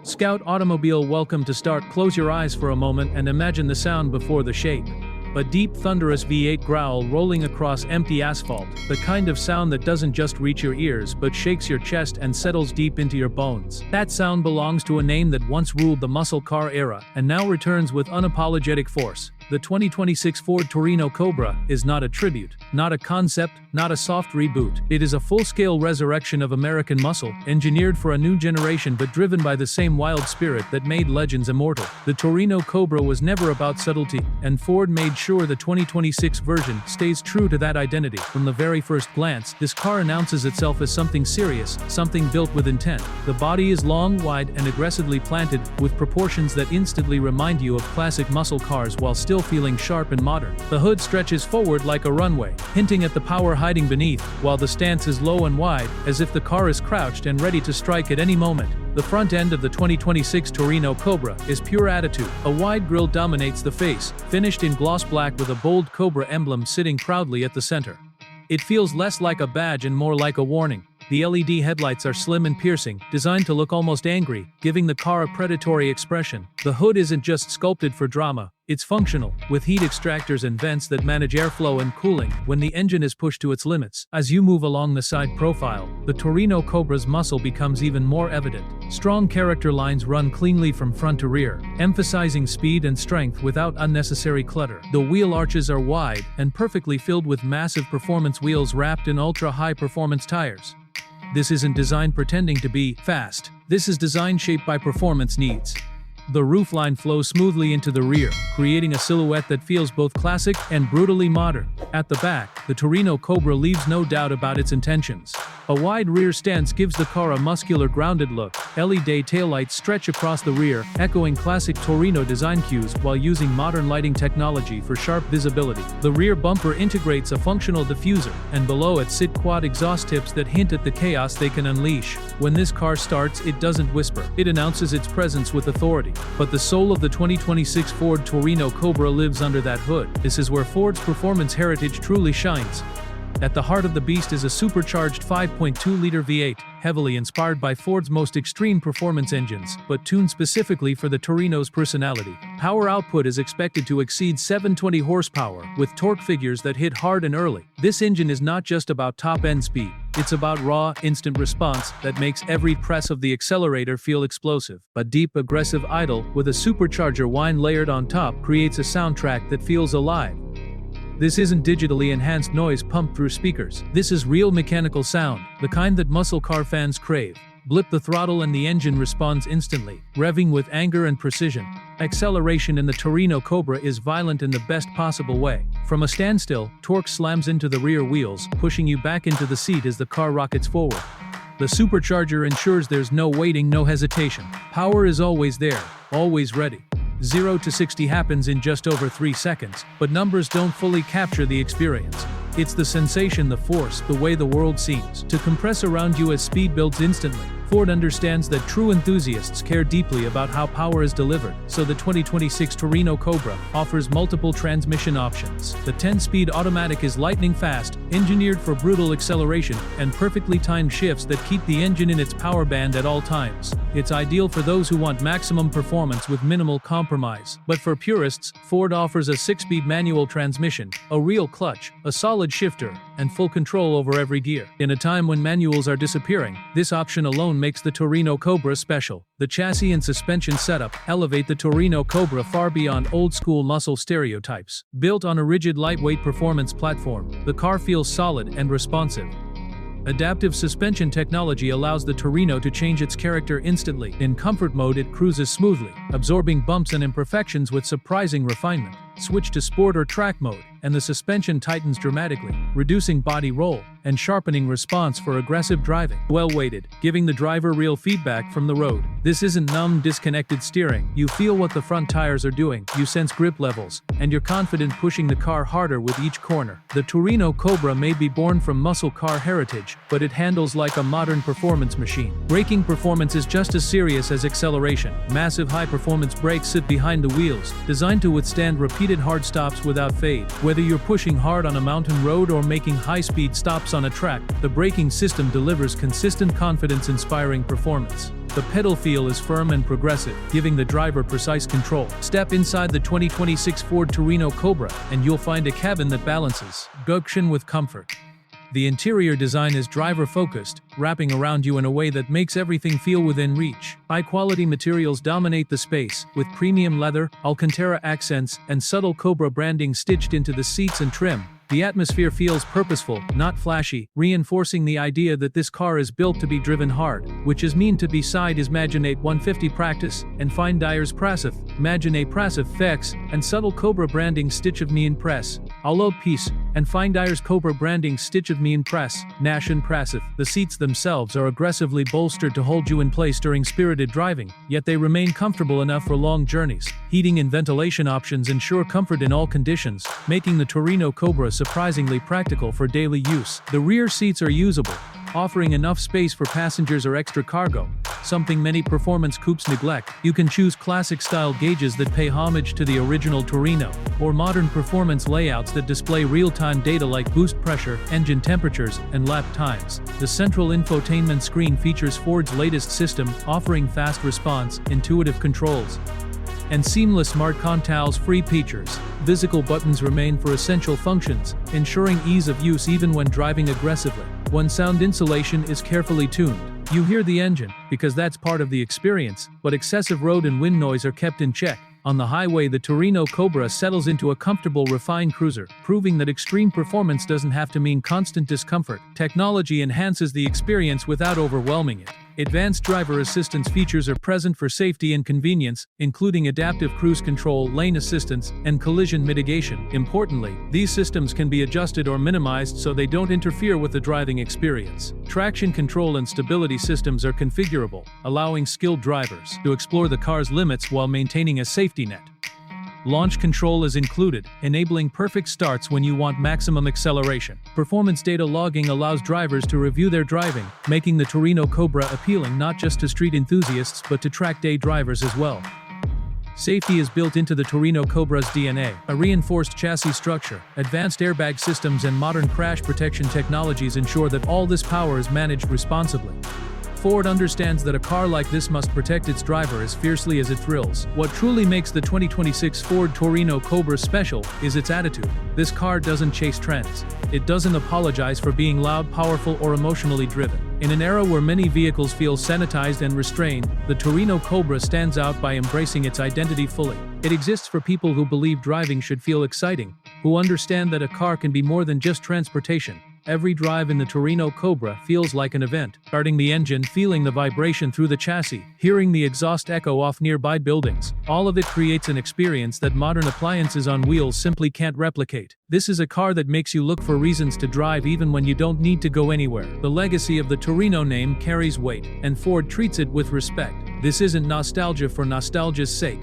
Scout automobile, welcome to start. Close your eyes for a moment and imagine the sound before the shape. A deep thunderous V8 growl rolling across empty asphalt, the kind of sound that doesn't just reach your ears but shakes your chest and settles deep into your bones. That sound belongs to a name that once ruled the muscle car era and now returns with unapologetic force. The 2026 Ford Torino Cobra is not a tribute, not a concept, not a soft reboot. It is a full-scale resurrection of American muscle, engineered for a new generation but driven by the same wild spirit that made legends immortal. The Torino Cobra was never about subtlety, and Ford made sure the 2026 version stays true to that identity. From the very first glance, this car announces itself as something serious, something built with intent. The body is long, wide, and aggressively planted, with proportions that instantly remind you of classic muscle cars while still feeling sharp and modern. The hood stretches forward like a runway, hinting at the power hiding beneath, while the stance is low and wide, as if the car is crouched and ready to strike at any moment. The front end of the 2026 Torino Cobra is pure attitude. A wide grille dominates the face, finished in gloss black with a bold Cobra emblem sitting proudly at the center. It feels less like a badge and more like a warning. The LED headlights are slim and piercing, designed to look almost angry, giving the car a predatory expression. The hood isn't just sculpted for drama, it's functional, with heat extractors and vents that manage airflow and cooling when the engine is pushed to its limits. As you move along the side profile, the Torino Cobra's muscle becomes even more evident. Strong character lines run cleanly from front to rear, emphasizing speed and strength without unnecessary clutter. The wheel arches are wide and perfectly filled with massive performance wheels wrapped in ultra-high performance tires. This isn't design pretending to be fast. This is design shaped by performance needs. The roofline flows smoothly into the rear, creating a silhouette that feels both classic and brutally modern. At the back, the Torino Cobra leaves no doubt about its intentions. A wide rear stance gives the car a muscular, grounded look. LED taillights stretch across the rear, echoing classic Torino design cues while using modern lighting technology for sharp visibility. The rear bumper integrates a functional diffuser, and below it sit quad exhaust tips that hint at the chaos they can unleash. When this car starts, it doesn't whisper. It announces its presence with authority. But the soul of the 2026 Ford Torino Cobra lives under that hood. This is where Ford's performance heritage truly shines. At the heart of the beast is a supercharged 5.2-liter V8, heavily inspired by Ford's most extreme performance engines, but tuned specifically for the Torino's personality. Power output is expected to exceed 720 horsepower, with torque figures that hit hard and early. This engine is not just about top-end speed. It's about raw, instant response that makes every press of the accelerator feel explosive. A deep, aggressive idle with a supercharger whine layered on top creates a soundtrack that feels alive. This isn't digitally enhanced noise pumped through speakers. This is real mechanical sound, the kind that muscle car fans crave. Blip the throttle and the engine responds instantly, revving with anger and precision. Acceleration in the Torino Cobra is violent in the best possible way. From a standstill, torque slams into the rear wheels, pushing you back into the seat as the car rockets forward. The supercharger ensures there's no waiting, no hesitation. Power is always there, always ready. 0 to 60 happens in just over 3 seconds, but numbers don't fully capture the experience. It's the sensation, the force, the way the world seems to compress around you as speed builds instantly. Ford understands that true enthusiasts care deeply about how power is delivered, so the 2026 Torino Cobra offers multiple transmission options. The 10-speed automatic is lightning fast, engineered for brutal acceleration, and perfectly timed shifts that keep the engine in its power band at all times. It's ideal for those who want maximum performance with minimal compromise. But for purists, Ford offers a 6-speed manual transmission, a real clutch, a solid shifter, and full control over every gear. In a time when manuals are disappearing, this option alone makes the Torino Cobra special. The chassis and suspension setup elevate the Torino Cobra far beyond old-school muscle stereotypes. Built on a rigid, lightweight performance platform, the car feels solid and responsive. Adaptive suspension technology allows the Torino to change its character instantly. In comfort mode, it cruises smoothly, absorbing bumps and imperfections with surprising refinement. Switch to sport or track mode, and the suspension tightens dramatically, reducing body roll and sharpening response for aggressive driving. Well weighted, giving the driver real feedback from the road. This isn't numb, disconnected steering. You feel what the front tires are doing, you sense grip levels, and you're confident pushing the car harder with each corner. The Torino Cobra may be born from muscle car heritage, but it handles like a modern performance machine. Braking performance is just as serious as acceleration. Massive high-performance brakes sit behind the wheels, designed to withstand repeated hard stops without fade. Whether you're pushing hard on a mountain road or making high-speed stops on a track, the braking system delivers consistent, confidence-inspiring performance. The pedal feel is firm and progressive, giving the driver precise control. Step inside the 2026 Ford Torino Cobra, and you'll find a cabin that balances gumption with comfort. The interior design is driver-focused, wrapping around you in a way that makes everything feel within reach. High-quality materials dominate the space, with premium leather, Alcantara accents, and subtle Cobra branding stitched into the seats and trim. The atmosphere feels purposeful, not flashy, reinforcing the idea that this car is built to be driven hard, which is mean to be side is Maginate 150 practice, and fine Dyer's Prasif, Maginate Prasif Fex, and subtle Cobra branding stitch of me in press, Allowed piece, and fine Dyer's Cobra branding stitch of me in press, Nash and Prasif. The seats themselves are aggressively bolstered to hold you in place during spirited driving, yet they remain comfortable enough for long journeys. Heating and ventilation options ensure comfort in all conditions, making the Torino Cobra surprisingly practical for daily use. The rear seats are usable, offering enough space for passengers or extra cargo, something many performance coupes neglect. You can choose classic-style gauges that pay homage to the original Torino, or modern performance layouts that display real-time data like boost pressure, engine temperatures, and lap times. The central infotainment screen features Ford's latest system, offering fast response, intuitive controls, and seamless smart controls-free features. Physical buttons remain for essential functions, ensuring ease of use even when driving aggressively. When sound insulation is carefully tuned, you hear the engine, because that's part of the experience, but excessive road and wind noise are kept in check. On the highway, the Torino Cobra settles into a comfortable, refined cruiser, proving that extreme performance doesn't have to mean constant discomfort. Technology enhances the experience without overwhelming it. Advanced driver assistance features are present for safety and convenience, including adaptive cruise control, lane assistance, and collision mitigation. Importantly, these systems can be adjusted or minimized so they don't interfere with the driving experience. Traction control and stability systems are configurable, allowing skilled drivers to explore the car's limits while maintaining a safety net. Launch control is included, enabling perfect starts when you want maximum acceleration. Performance data logging allows drivers to review their driving, making the Torino Cobra appealing not just to street enthusiasts but to track day drivers as well. Safety is built into the Torino Cobra's DNA. A reinforced chassis structure, advanced airbag systems, and modern crash protection technologies ensure that all this power is managed responsibly. Ford understands that a car like this must protect its driver as fiercely as it thrills. What truly makes the 2026 Ford Torino Cobra special is its attitude. This car doesn't chase trends. It doesn't apologize for being loud, powerful, or emotionally driven. In an era where many vehicles feel sanitized and restrained, the Torino Cobra stands out by embracing its identity fully. It exists for people who believe driving should feel exciting, who understand that a car can be more than just transportation. Every drive in the Torino Cobra feels like an event. Starting the engine, feeling the vibration through the chassis, hearing the exhaust echo off nearby buildings. All of it creates an experience that modern appliances on wheels simply can't replicate. This is a car that makes you look for reasons to drive even when you don't need to go anywhere. The legacy of the Torino name carries weight, and Ford treats it with respect. This isn't nostalgia for nostalgia's sake.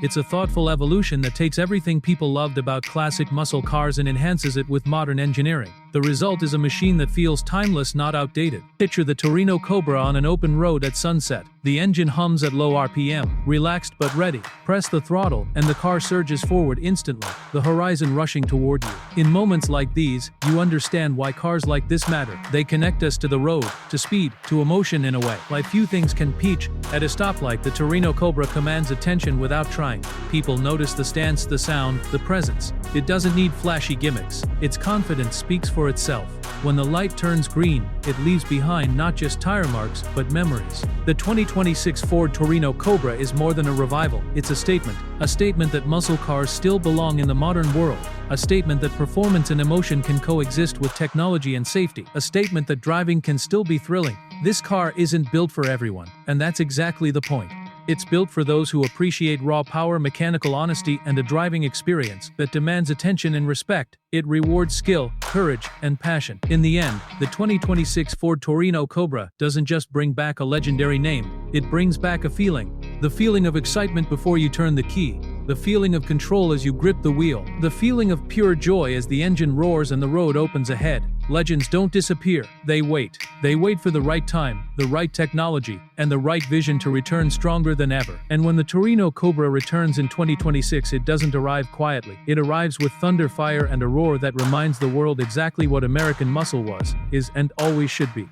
It's a thoughtful evolution that takes everything people loved about classic muscle cars and enhances it with modern engineering. The result is a machine that feels timeless, not outdated. Picture the Torino Cobra on an open road at sunset. The engine hums at low RPM, relaxed but ready. Press the throttle, and the car surges forward instantly, the horizon rushing toward you. In moments like these, you understand why cars like this matter. They connect us to the road, to speed, to emotion in a way like few things can peach. At a stoplight, the Torino Cobra commands attention without trying. People notice the stance, the sound, the presence. It doesn't need flashy gimmicks. Its confidence speaks for itself. When the light turns green, it leaves behind not just tire marks, but memories. The 2026 Ford Torino Cobra is more than a revival. It's a statement that muscle cars still belong in the modern world. A statement that performance and emotion can coexist with technology and safety. A statement that driving can still be thrilling. This car isn't built for everyone, and that's exactly the point. It's built for those who appreciate raw power, mechanical honesty, and a driving experience that demands attention and respect. It rewards skill, courage, and passion. In the end, the 2026 Ford Torino Cobra doesn't just bring back a legendary name, it brings back a feeling. The feeling of excitement before you turn the key. The feeling of control as you grip the wheel. The feeling of pure joy as the engine roars and the road opens ahead. Legends don't disappear, they wait. They wait for the right time, the right technology, and the right vision to return stronger than ever. And when the Torino Cobra returns in 2026, it doesn't arrive quietly. It arrives with thunder, fire, and a roar that reminds the world exactly what American muscle was, is, and always should be.